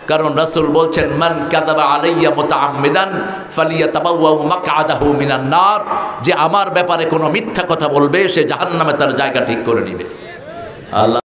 কারণ রাসূল বলছেন মান কাযাবা আলাইয়া মুতাআম্মিদান ফালিয়াতাবাওয়াউ মাকআদাহু মিনান নার। যে আমার ব্যাপারে কোনো মিথ্যা কথা বলবে, সে জাহান্নামে তার জায়গা ঠিক করে নেবে। আল্লাহ